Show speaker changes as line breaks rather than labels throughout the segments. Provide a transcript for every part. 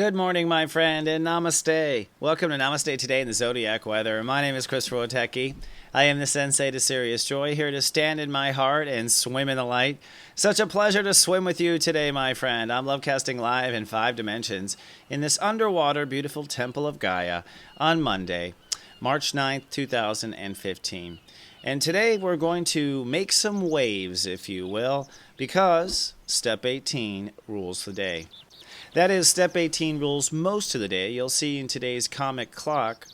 Good morning, my friend, and Namaste. Welcome to Namaste Today in the Zodiac weather. My name is Witecki. I am the sensei to Sirius Joy, here to stand in my heart and swim in the light. Such a pleasure to swim with you today, my friend. I'm lovecasting live in 5 dimensions in this underwater beautiful temple of Gaia on Monday, March 9th, 2015. And today we're going to make some waves, if you will, because Step 18 rules the day. That is, Step 18 rules most of the day. You'll see in today's cosmic clock,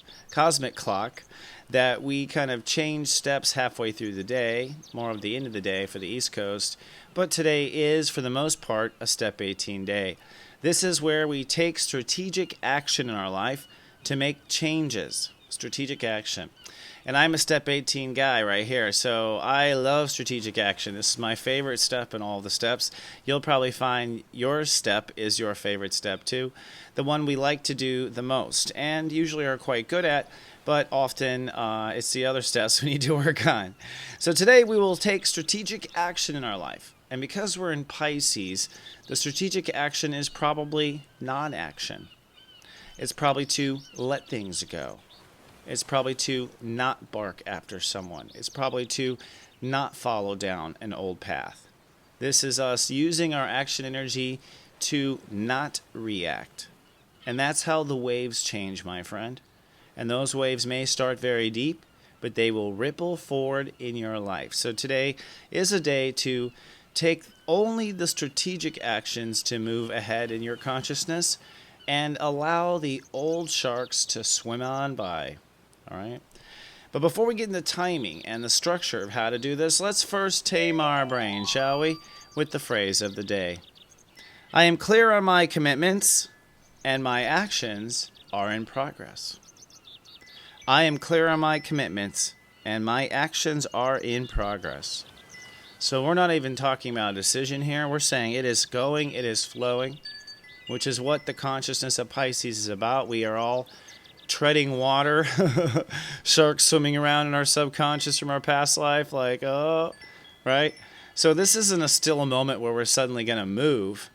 that we kind of change steps halfway through the day, more of the end of the day for the East Coast. But today is, for the most part, a Step 18 day. This is where we take strategic action in our life to make changes. Strategic action. And I'm a Step 18 guy right here, so I love strategic action. This is my favorite step in all the steps. You'll probably find your step is your favorite step too, the one we like to do the most and usually are quite good at, but often it's the other steps we need to work on. So today we will take strategic action in our life. And because we're in Pisces, the strategic action is probably non-action. It's probably to let things go. It's probably to not bark after someone. It's probably to not follow down an old path. This is us using our action energy to not react. And that's how the waves change, my friend. And those waves may start very deep, but they will ripple forward in your life. So today is a day to take only the strategic actions to move ahead in your consciousness and allow the old sharks to swim on by. All right. But before we get into timing and the structure of how to do this, let's first tame our brain, shall we, with the phrase of the day. I am clear on my commitments, and my actions are in progress. I am clear on my commitments, and my actions are in progress. So we're not even talking about a decision here. We're saying it is going, it is flowing, which is what the consciousness of Pisces is about. We are all treading water, sharks swimming around in our subconscious from our past life, like, oh, right? So this isn't a still moment where we're suddenly going to move.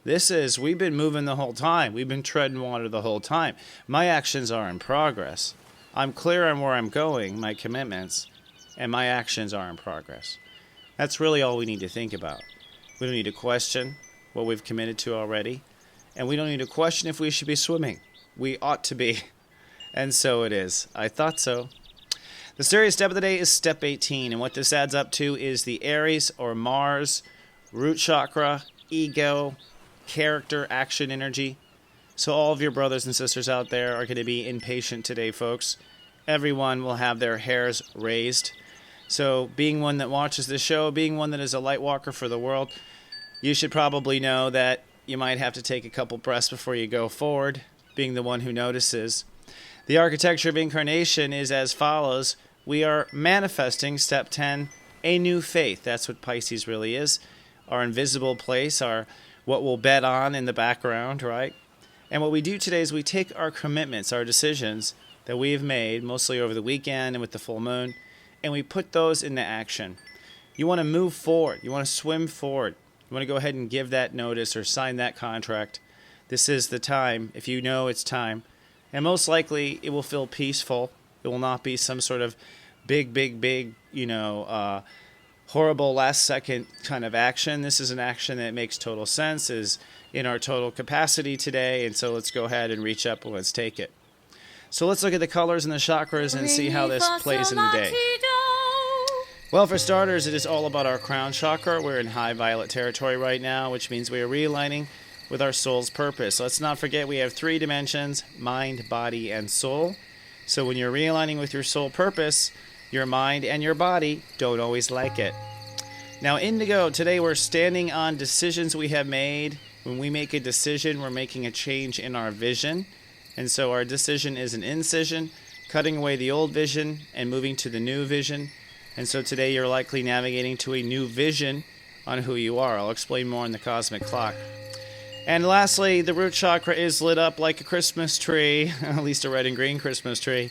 This is, we've been moving the whole time. We've been treading water the whole time. My actions are in progress. I'm clear on where I'm going, my commitments, and my actions are in progress. That's really all we need to think about. We don't need to question what we've committed to already, and we don't need to question if we should be swimming. We ought to be. And so it is. I thought so. The serious step of the day is Step 18, and what this adds up to is the Aries or Mars, root chakra, ego, character, action energy. So all of your brothers and sisters out there are going to be impatient today, folks. Everyone will have their hairs raised. So being one that watches this show, being one that is a light walker for the world, you should probably know that you might have to take a couple breaths before you go forward, being the one who notices. The architecture of incarnation is as follows. We are manifesting, Step 10, a new faith. That's what Pisces really is. Our invisible place, our what we'll bet on in the background, right? And what we do today is we take our commitments, our decisions that we have made, mostly over the weekend and with the full moon, and we put those into action. You want to move forward. You want to swim forward. You want to go ahead and give that notice or sign that contract. This is the time, if you know it's time. And most likely, it will feel peaceful. It will not be some sort of big, horrible last-second kind of action. This is an action that makes total sense, is in our total capacity today. And so let's go ahead and reach up and let's take it. So let's look at the colors and the chakras and see how this plays in the day. Well, for starters, it is all about our crown chakra. We're in high violet territory right now, which means we are realigning with our soul's purpose. Let's not forget we have 3 dimensions, mind, body, and soul. So when you're realigning with your soul purpose, your mind and your body don't always like it. Now, indigo, today we're standing on decisions we have made. When we make a decision, we're making a change in our vision. And so our decision is an incision, cutting away the old vision and moving to the new vision. And so today you're likely navigating to a new vision on who you are. I'll explain more in the cosmic clock. And lastly, the root chakra is lit up like a Christmas tree, at least a red and green Christmas tree.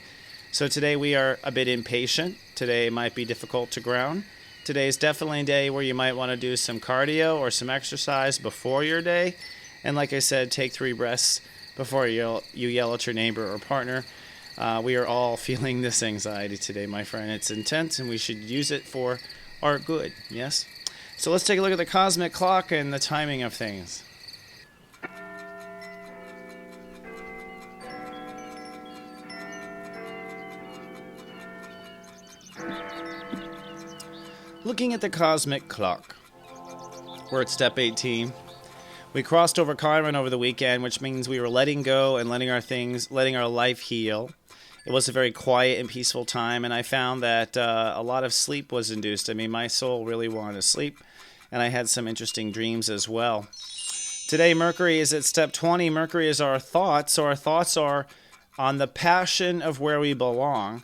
So today we are a bit impatient. Today might be difficult to ground. Today is definitely a day where you might want to do some cardio or some exercise before your day. And like I said, take 3 breaths before you yell at your neighbor or partner. We are all feeling this anxiety today, my friend. It's intense, and we should use it for our good, yes? So let's take a look at the cosmic clock and the timing of things. Looking at the cosmic clock, we're at step 18. We crossed over Chiron over the weekend, which means we were letting go and letting our life heal. It was a very quiet and peaceful time, and I found that a lot of sleep was induced. I mean, my soul really wanted to sleep, and I had some interesting dreams as well. Today, Mercury is at step 20. Mercury is our thoughts, so our thoughts are on the passion of where we belong.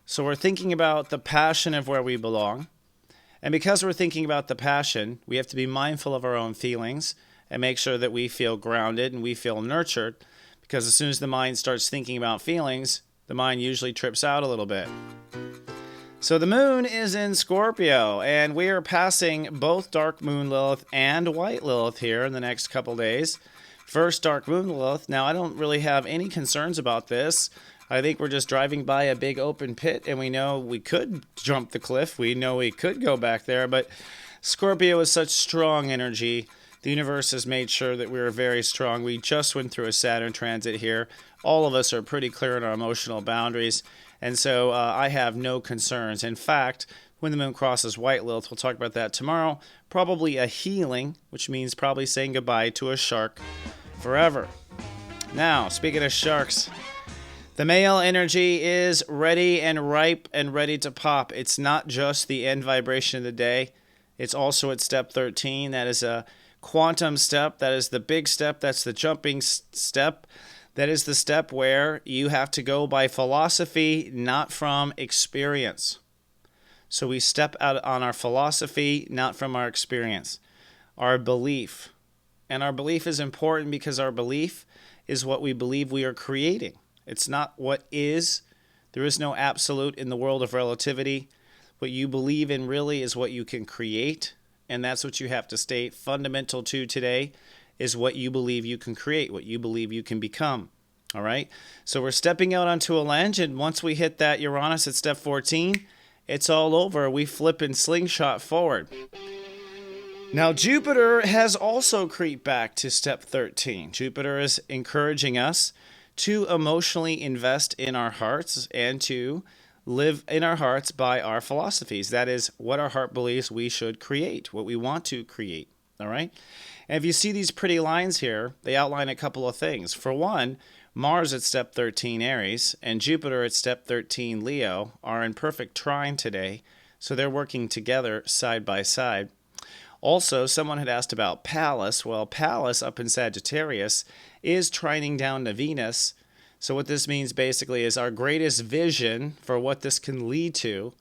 So we're thinking about the passion of where we belong. And because we're thinking about the passion, we have to be mindful of our own feelings and make sure that we feel grounded and we feel nurtured, because as soon as the mind starts thinking about feelings, the mind usually trips out a little bit. So the moon is in Scorpio, and we are passing both dark moon Lilith and white Lilith here in the next couple days. First, dark moon Lilith. Now, I don't really have any concerns about this. I think we're just driving by a big open pit, and we know we could jump the cliff. We know we could go back there, but Scorpio is such strong energy. The universe has made sure that we are very strong. We just went through a Saturn transit here. All of us are pretty clear on our emotional boundaries, and so I have no concerns. In fact, when the moon crosses white Lilith, we'll talk about that tomorrow, probably a healing, which means probably saying goodbye to a shark forever. Now, speaking of sharks, the male energy is ready and ripe and ready to pop. It's not just the end vibration of the day. It's also at step 13. That is a quantum step. That is the big step. That's the jumping step. That is the step where you have to go by philosophy, not from experience. So we step out on our philosophy, not from our experience. Our belief. And our belief is important because our belief is what we believe we are creating. It's not what is. There is no absolute in the world of relativity. What you believe in really is what you can create, and that's what you have to stay fundamental to today, is what you believe you can create, what you believe you can become. All right? So we're stepping out onto a ledge, and once we hit that Uranus at step 14, it's all over. We flip and slingshot forward. Now, Jupiter has also creeped back to step 13. Jupiter is encouraging us to emotionally invest in our hearts and to live in our hearts by our philosophies. That is what our heart believes we should create, what we want to create. All right? And if you see these pretty lines here, they outline a couple of things. For one, Mars at step 13 Aries and Jupiter at step 13 Leo are in perfect trine today, so they're working together side by side. Also, someone had asked about Pallas. Well, Pallas up in Sagittarius is trining down to Venus. So what this means basically is our greatest vision for what this can lead to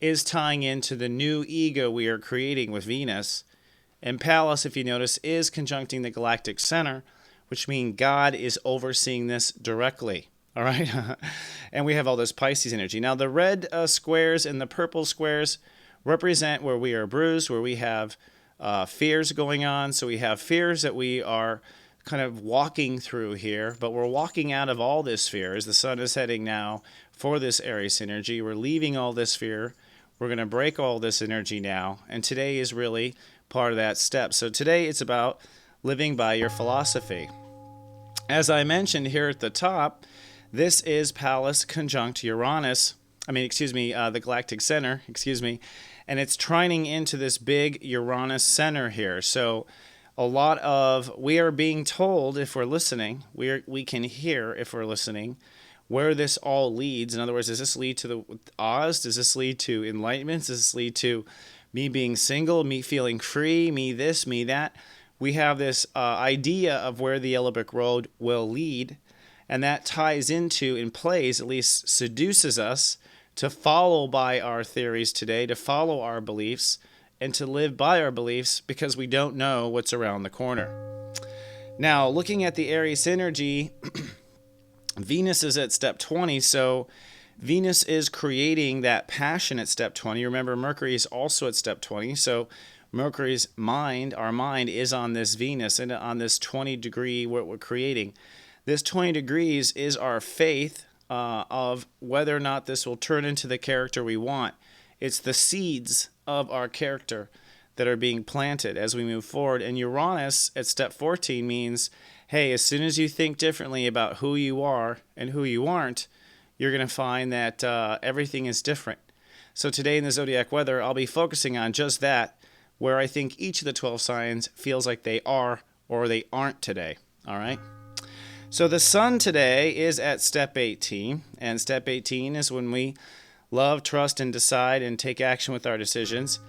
is tying into the new ego we are creating with Venus. And Pallas, if you notice, is conjuncting the galactic center, which means God is overseeing this directly. All right? And we have all this Pisces energy. Now, the red squares and the purple squares represent where we are bruised, where we have fears going on. So we have fears that we are kind of walking through here, but we're walking out of all this fear as the sun is heading now for this Aries energy. We're leaving all this fear. We're going to break all this energy now, and today is really part of that step. So today it's about living by your philosophy. As I mentioned here at the top, this is Pallas conjunct Uranus. The galactic center, and it's trining into this big Uranus center here. So we are being told, if we're listening, we can hear, if we're listening, where this all leads. In other words, does this lead to the Oz? Does this lead to enlightenment? Does this lead to me being single, me feeling free, me this, me that? We have this idea of where the yellow brick road will lead, and that ties into and plays, at least seduces us, to follow by our theories today, to follow our beliefs, and to live by our beliefs because we don't know what's around the corner. Now, looking at the Aries energy, Venus is at step 20, so Venus is creating that passion at step 20. Remember, Mercury is also at step 20, so Mercury's mind, our mind, is on this Venus and on this 20 degree what we're creating. This 20 degrees is our faith of whether or not this will turn into the character we want. It's the seeds of our character that are being planted as we move forward. And Uranus at step 14 means, hey, as soon as you think differently about who you are and who you aren't, you're going to find that everything is different. So today in the Zodiac weather, I'll be focusing on just that, where I think each of the 12 signs feels like they are or they aren't today. All right? So the sun today is at step 18, and step 18 is when we love, trust, and decide and take action with our decisions.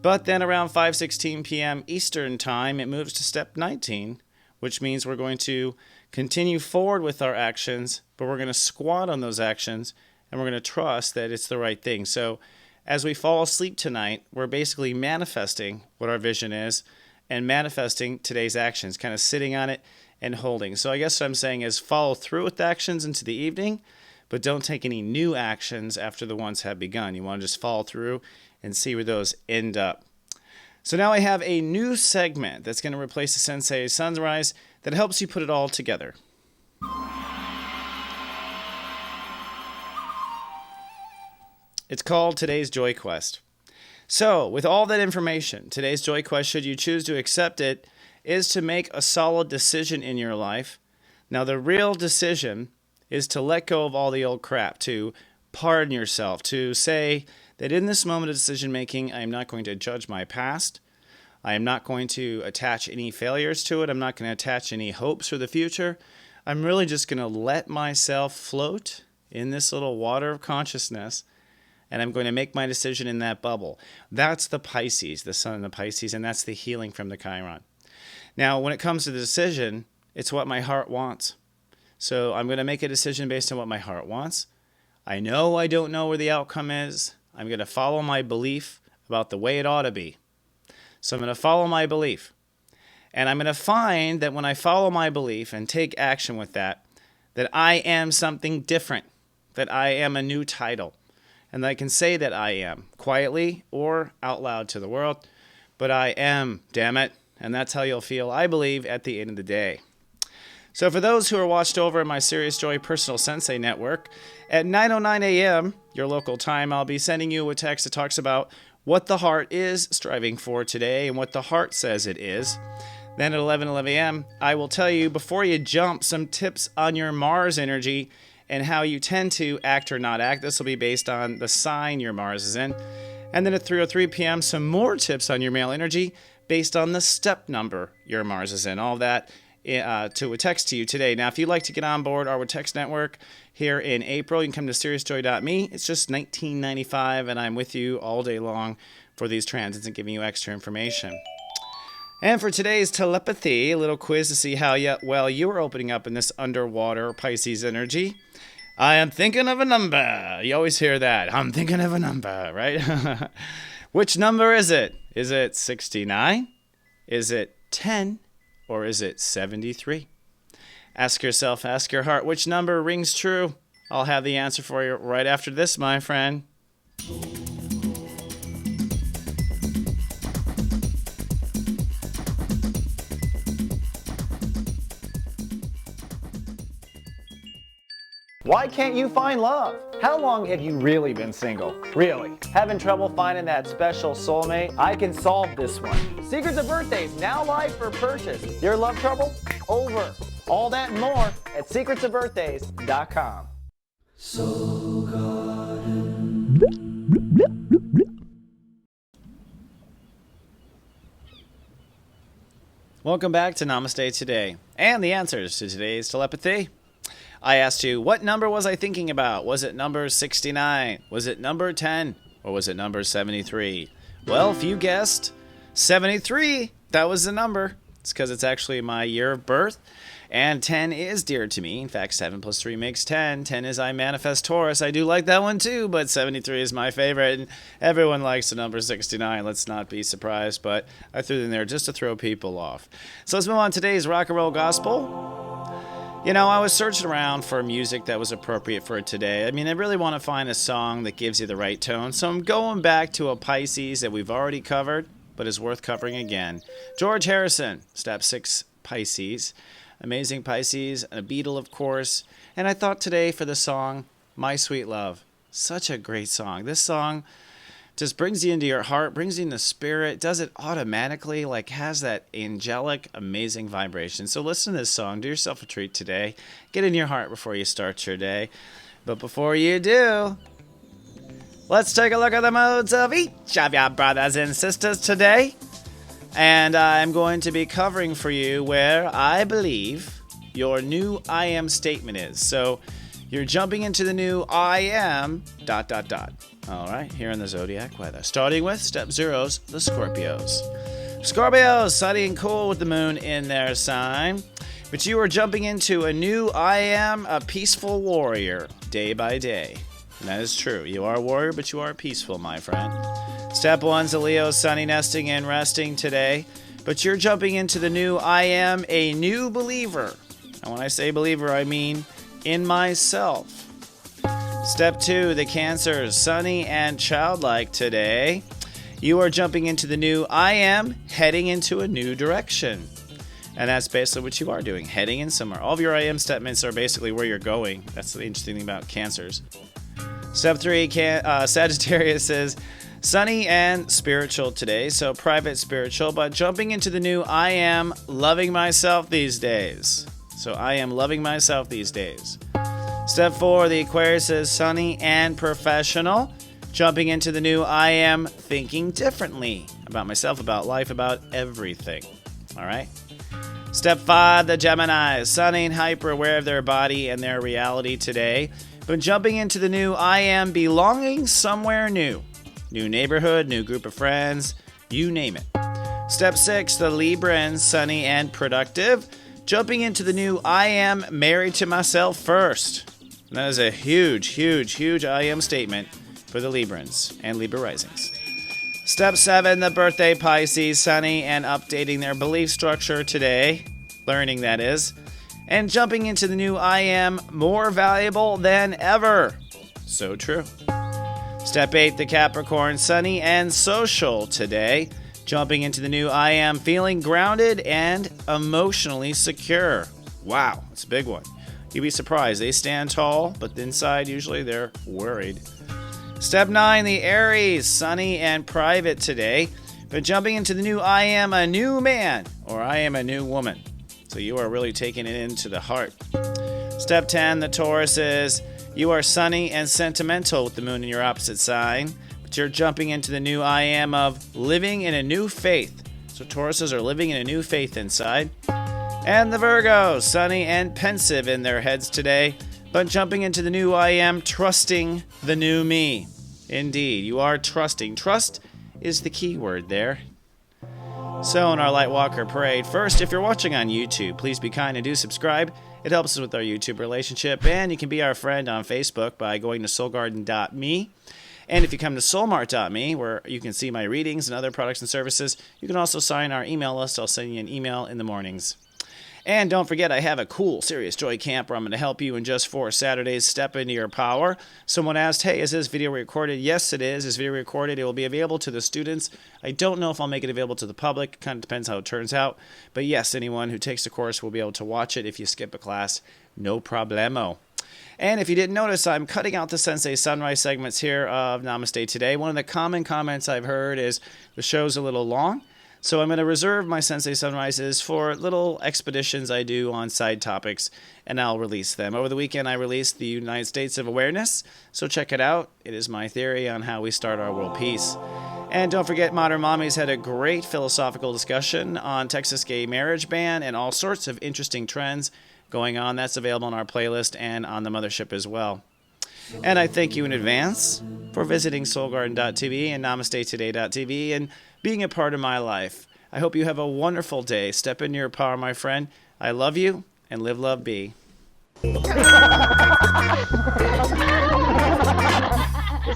But then around 5:16 p.m. Eastern Time, it moves to step 19, which means we're going to continue forward with our actions, but we're going to squat on those actions, and we're going to trust that it's the right thing. So as we fall asleep tonight, we're basically manifesting what our vision is and manifesting today's actions, kind of sitting on it and holding. So I guess what I'm saying is follow through with actions into the evening, but don't take any new actions after the ones have begun. You want to just follow through and see where those end up. So now I have a new segment that's going to replace the Sensei Sunrise that helps you put it all together. It's called Today's Joy Quest. So, with all that information, today's Joy Quest, should you choose to accept it, is to make a solid decision in your life. Now, the real decision is to let go of all the old crap, to pardon yourself, to say that in this moment of decision making, I am not going to judge my past. I am not going to attach any failures to it. I'm not going to attach any hopes for the future. I'm really just going to let myself float in this little water of consciousness, and I'm going to make my decision in that bubble. That's the Pisces, the sun in the Pisces, and that's the healing from the Chiron. Now, when it comes to the decision, it's what my heart wants. So I'm going to make a decision based on what my heart wants. I know I don't know where the outcome is. I'm going to follow my belief about the way it ought to be. So I'm going to follow my belief. And I'm going to find that when I follow my belief and take action with that, that I am something different, that I am a new title, and that I can say that I am, quietly or out loud to the world, but I am, damn it, and that's how you'll feel, I believe, at the end of the day. So for those who are watched over in my Sirius Joy Personal Sensei Network, at 9:09 a.m., your local time, I'll be sending you a text that talks about what the heart is striving for today and what the heart says it is. Then at 11:11 a.m., I will tell you, before you jump, some tips on your Mars energy and how you tend to act or not act. This will be based on the sign your Mars is in. And then at 3:03 p.m., some more tips on your male energy based on the step number your Mars is in. All that to a text to you today. Now, if you'd like to get on board our Witecki network here in April, you can come to SiriusJoy.me. It's just $19.95, and I'm with you all day long for these transits and giving you extra information. And for today's telepathy, a little quiz to see how well you are opening up in this underwater Pisces energy. I am thinking of a number. You always hear that. I'm thinking of a number, right? Which number is it? Is it 69? Is it 10? Or is it 73? Ask yourself, ask your heart, which number rings true? I'll have the answer for you right after this, my friend.
Why can't you find love? How long have you really been single? Really? Having trouble finding that special soulmate? I can solve this one. Secrets of Birthdays, now live for purchase. Your love trouble? Over. All that and more at secretsofbirthdays.com.
Welcome back to Namaste Today, and the answers to today's telepathy. I asked you, what number was I thinking about? Was it number 69? Was it number 10? Or was it number 73? Well, if you guessed 73, that was the number. It's because it's actually my year of birth. And 10 is dear to me. In fact, 7 plus 3 makes 10. 10 is I manifest Taurus. I do like that one too, but 73 is my favorite. And everyone likes the number 69. Let's not be surprised, but I threw it in there just to throw people off. So let's move on to today's rock and roll gospel. You know, I was searching around for music that was appropriate for today. I mean, I really want to find a song that gives you the right tone. So I'm going back to a Pisces that we've already covered, but is worth covering again. George Harrison, Step 6 Pisces. amazing Pisces, and a beetle, of course. And I thought today for the song, My Sweet Love. Such a great song. This song just brings you into your heart, brings you in the spirit, does it automatically, like has that angelic, amazing vibration. So listen to this song. Do yourself a treat today. Get in your heart before you start your day. But before you do, let's take a look at the modes of each of your brothers and sisters today. And I'm going to be covering for you where I believe your new I am statement is. So you're jumping into the new I am ... All right, here in the Zodiac weather. Starting with step 0's, the Scorpios. Scorpios, sunny and cool with the moon in their sign. But you are jumping into a new I am a peaceful warrior day by day. And that is true. You are a warrior, but you are peaceful, my friend. Step 1's the Leo, sunny, nesting, and resting today. But you're jumping into the new I am a new believer. And when I say believer, I mean in myself. Step 2, the Cancers, sunny and childlike today. You are jumping into the new I am heading into a new direction. And that's basically what you are doing, heading in somewhere. All of your I am statements are basically where you're going. That's the interesting thing about Cancers. Step 3, Sagittarius is sunny and spiritual today, so private spiritual, but jumping into the new I am loving myself these days. So I am loving myself these days. Step 4, the Aquarius is sunny and professional, jumping into the new I am thinking differently about myself, about life, about everything. All right? Step 5, the Gemini, sunny and hyper aware of their body and their reality today, but jumping into the new I am belonging somewhere new. New neighborhood, new group of friends, you name it. Step 6, the Librans, sunny and productive, jumping into the new I am married to myself first. And that is a huge I am statement for the Librans and Libra risings. Step 7, the birthday Pisces, sunny and updating their belief structure today, learning that is, and jumping into the new I am more valuable than ever. So true. Step 8, the Capricorn, sunny and social today, jumping into the new I am feeling grounded and emotionally secure. Wow, that's a big one. You'd be surprised. They stand tall, but inside usually they're worried. Step 9, the Aries, sunny and private today, but jumping into the new I am a new man or I am a new woman. So you are really taking it into the heart. Step 10, the Taurus is you are sunny and sentimental with the moon in your opposite sign, but you're jumping into the new I am of living in a new faith. So Tauruses are living in a new faith inside. And the Virgo, sunny and pensive in their heads today, but jumping into the new I am trusting the new me. Indeed, you are trusting. Trust is the key word there. So in our Lightwalker Parade, first, if you're watching on YouTube, please be kind and do subscribe. It helps us with our YouTube relationship, and you can be our friend on Facebook by going to soulgarden.me. And if you come to soulmart.me, where you can see my readings and other products and services, you can also sign our email list. I'll send you an email in the mornings. And don't forget, I have a cool Sirius Joy Camp where I'm going to help you in just 4 Saturdays step into your power. Someone asked, hey, is this video recorded? Yes, it is. This video recorded. It will be available to the students. I don't know if I'll make it available to the public. Kind of depends how it turns out. But yes, anyone who takes the course will be able to watch it. If you skip a class, no problemo. And if you didn't notice, I'm cutting out the Sensei Sunrise segments here of Namaste today. One of the common comments I've heard is the show's a little long. So I'm going to reserve my Sensei Sunrises for little expeditions I do on side topics, and I'll release them. Over the weekend, I released the United States of Awareness, so check it out. It is my theory on how we start our world peace. And don't forget, Modern Mommies had a great philosophical discussion on Texas gay marriage ban and all sorts of interesting trends going on. That's available on our playlist and on the mothership as well. And I thank you in advance for visiting soulgarden.tv and namastetoday.tv and being a part of my life. I hope you have a wonderful day. Step into your power, my friend. I love you, and live, love, be.
This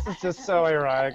is just so ironic.